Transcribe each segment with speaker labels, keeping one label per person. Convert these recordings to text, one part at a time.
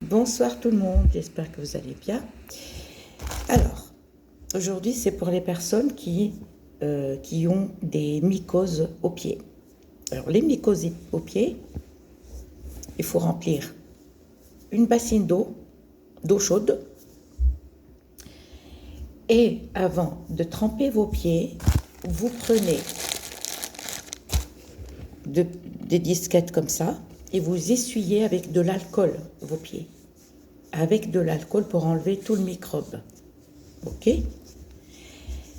Speaker 1: Bonsoir tout le monde, j'espère que vous allez bien. Alors, aujourd'hui c'est pour les personnes qui ont des mycoses aux pieds. Alors les mycoses aux pieds, il faut remplir une bassine d'eau chaude. Et avant de tremper vos pieds, vous prenez des disquettes comme ça et vous essuyez avec de l'alcool vos pieds. Avec de l'alcool pour enlever tout le microbe. Ok?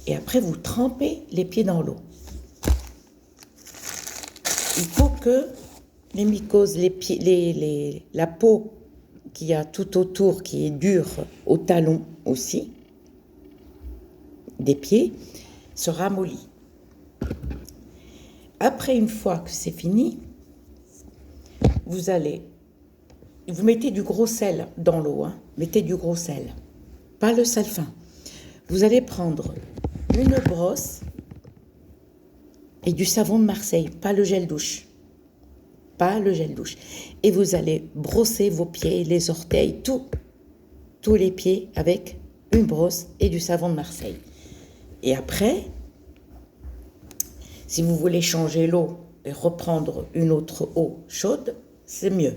Speaker 1: Et après, vous trempez les pieds dans l'eau. Il faut que les mycoses, la peau qu'il y a tout autour, qui est dure au talon aussi, des pieds, se ramollit. Après, une fois que c'est fini, vous mettez du gros sel dans l'eau, hein. Mettez du gros sel, pas le sel fin. Vous allez prendre une brosse et du savon de Marseille, pas le gel douche. Pas le gel douche. Et vous allez brosser vos pieds, les orteils, tous les pieds avec une brosse et du savon de Marseille. Et après, si vous voulez changer l'eau et reprendre une autre eau chaude, c'est mieux.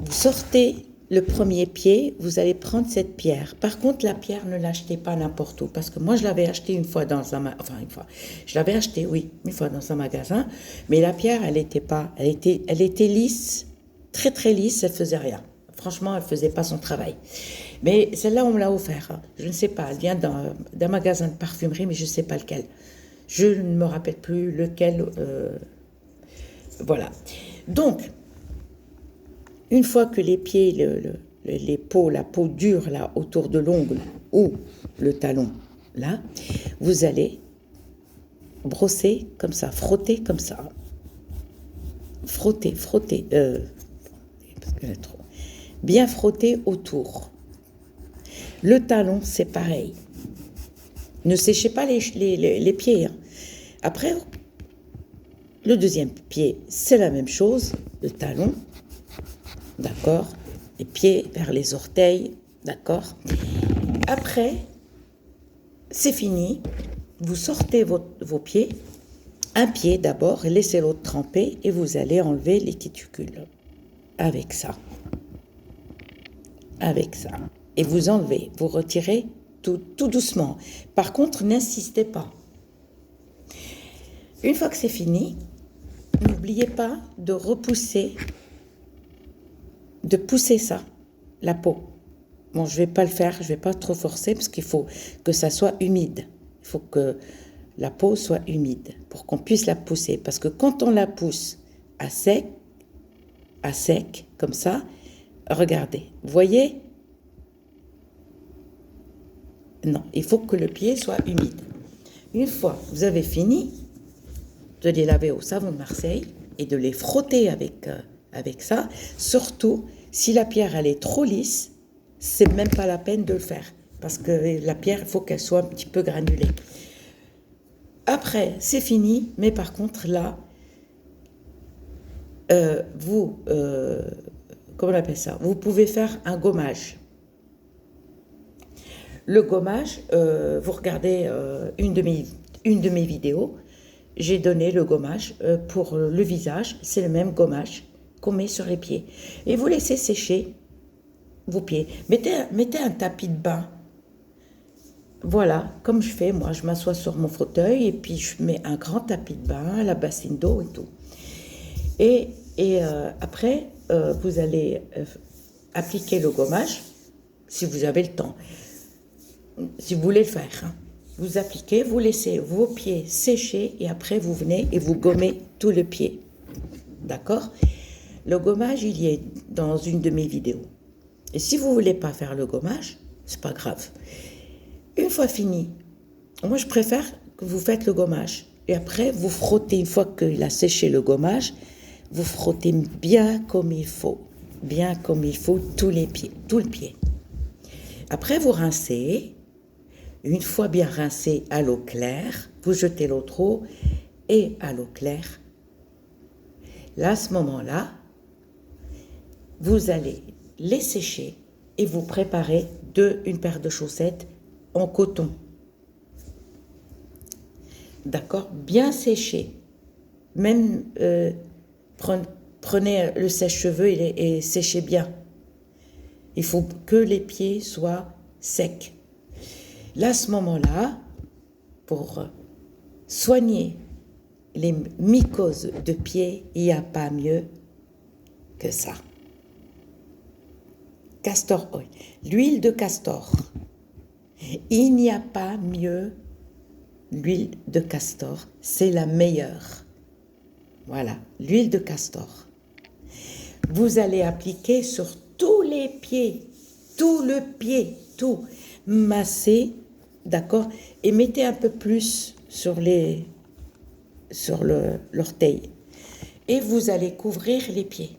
Speaker 1: Vous sortez le premier pied, vous allez prendre cette pierre. Par contre, la pierre, ne l'achetez pas n'importe où, parce que moi, je l'avais achetée une fois dans un magasin, mais la pierre, elle était lisse, très très lisse, elle faisait rien. Franchement, elle faisait pas son travail. Mais celle-là, on me l'a offert. Hein. Je ne sais pas, elle vient d'un magasin de parfumerie, mais je ne sais pas lequel. Je ne me rappelle plus lequel. Voilà. Donc, une fois que les pieds, la peau dure là autour de l'ongle ou le talon, là, vous allez brosser comme ça, frotter comme ça. Frotter. Bien frotter autour. Le talon, c'est pareil. Ne séchez pas les pieds. Hein. Après, le deuxième pied, c'est la même chose, le talon. D'accord? Les pieds vers les orteils, d'accord? Après, c'est fini. Vous sortez vos pieds, un pied d'abord, et laissez l'autre tremper, et vous allez enlever les cuticules. Avec ça. Et vous enlevez, vous retirez tout doucement. Par contre, n'insistez pas. Une fois que c'est fini, n'oubliez pas de pousser ça, la peau. Bon, je ne vais pas le faire, je ne vais pas trop forcer parce qu'il faut que ça soit humide. Il faut que la peau soit humide pour qu'on puisse la pousser. Parce que quand on la pousse à sec, comme ça, regardez, vous voyez? Non, il faut que le pied soit humide. Une fois que vous avez fini, de les laver au savon de Marseille et de les frotter avec ça. Surtout, si la pierre elle est trop lisse, c'est même pas la peine de le faire. Parce que la pierre, il faut qu'elle soit un petit peu granulée. Après, c'est fini, mais par contre, là, comment on appelle ça? Vous pouvez faire un gommage. Le gommage, vous regardez une de mes vidéos, j'ai donné le gommage pour le visage, c'est le même gommage qu'on met sur les pieds. Et vous laissez sécher vos pieds. Mettez un tapis de bain. Voilà, comme je fais, moi je m'assois sur mon fauteuil et puis je mets un grand tapis de bain, la bassine d'eau et tout. Et après, vous allez appliquer le gommage, si vous avez le temps, si vous voulez le faire. Hein. Vous appliquez, vous laissez vos pieds sécher et après vous venez et vous gommez tout le pied. D'accord? Le gommage, il y est dans une de mes vidéos. Et si vous ne voulez pas faire le gommage, c'est pas grave. Une fois fini, moi je préfère que vous faites le gommage. Et après, vous frottez, une fois qu'il a séché le gommage, vous frottez bien comme il faut. Bien comme il faut tous les pieds, tout le pied. Après, vous rincez. Une fois bien rincé à l'eau claire, vous jetez l'autre eau et à l'eau claire. Là, à ce moment-là, vous allez les sécher et vous préparez une paire de chaussettes en coton. D'accord? Bien séché. Même prenez le sèche-cheveux et séchez bien. Il faut que les pieds soient secs. Là, à ce moment-là, pour soigner les mycoses de pied, il n'y a pas mieux que ça. Castor oil, l'huile de castor. Il n'y a pas mieux. L'huile de castor, c'est la meilleure. Voilà, l'huile de castor. Vous allez appliquer sur tous les pieds, tout le pied, tout. Massez, d'accord? Et mettez un peu plus sur l'orteil. Et vous allez couvrir les pieds.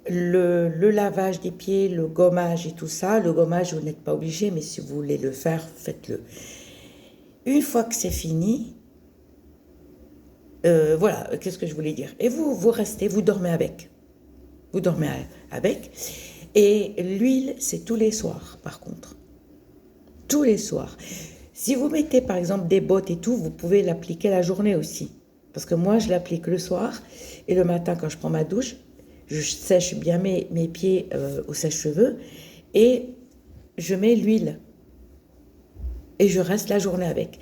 Speaker 1: Le lavage des pieds, le gommage et tout ça, le gommage, vous n'êtes pas obligé, mais si vous voulez le faire, faites-le. Une fois que c'est fini, voilà, qu'est-ce que je voulais dire? Et vous restez, vous dormez avec. Vous dormez avec. Et l'huile, c'est tous les soirs, par contre. Tous les soirs. Si vous mettez, par exemple, des bottes et tout, vous pouvez l'appliquer la journée aussi. Parce que moi, je l'applique le soir et le matin, quand je prends ma douche, je sèche bien mes pieds au sèche-cheveux et je mets l'huile. Et je reste la journée avec.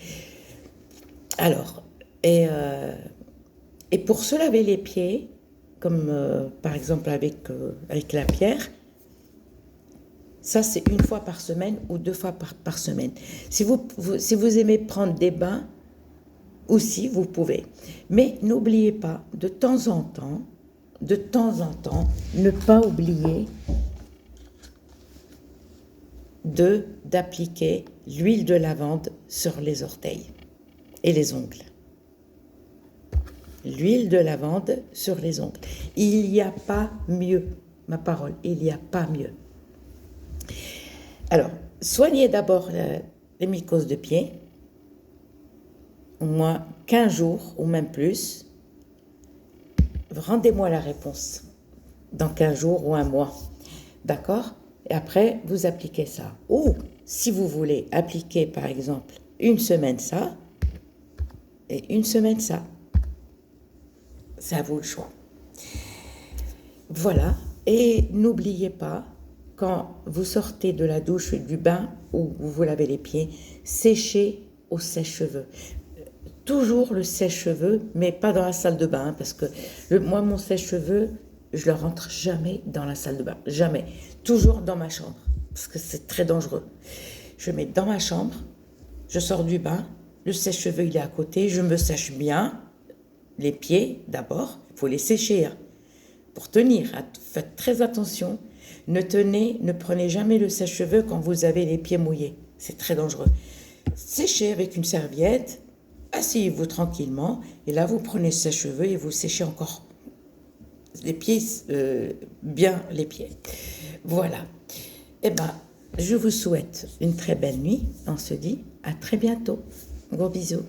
Speaker 1: Alors, et pour se laver les pieds, comme par exemple avec la pierre, ça c'est une fois par semaine ou 2 fois par semaine. Si vous aimez prendre des bains, aussi vous pouvez. Mais n'oubliez pas, de temps en temps, ne pas oublier d'appliquer l'huile de lavande sur les orteils et les ongles. L'huile de lavande sur les ongles. Il n'y a pas mieux, ma parole, il n'y a pas mieux. Alors, soignez d'abord les mycoses de pied, au moins 15 jours ou même plus. Rendez-moi la réponse dans 15 jours ou un mois. D'accord? Et après, vous appliquez ça. Ou, si vous voulez appliquer, par exemple, une semaine ça, et une semaine ça. C'est à vous le choix. Voilà. Et n'oubliez pas, quand vous sortez de la douche, du bain, ou vous vous lavez les pieds, séchez au sèche-cheveux. Toujours le sèche-cheveux, mais pas dans la salle de bain, parce que moi, mon sèche-cheveux, je ne le rentre jamais dans la salle de bain. Jamais. Toujours dans ma chambre, parce que c'est très dangereux. Je mets dans ma chambre, je sors du bain, le sèche-cheveux, il est à côté, je me sèche bien, les pieds d'abord, il faut les sécher. Hein, pour tenir, faites très attention. Ne prenez jamais le sèche-cheveux quand vous avez les pieds mouillés. C'est très dangereux. Séchez avec une serviette, asseyez-vous tranquillement, et là vous prenez le sèche-cheveux et vous séchez encore les pieds, bien les pieds. Voilà. Eh bien, je vous souhaite une très belle nuit. On se dit à très bientôt. Gros bisous.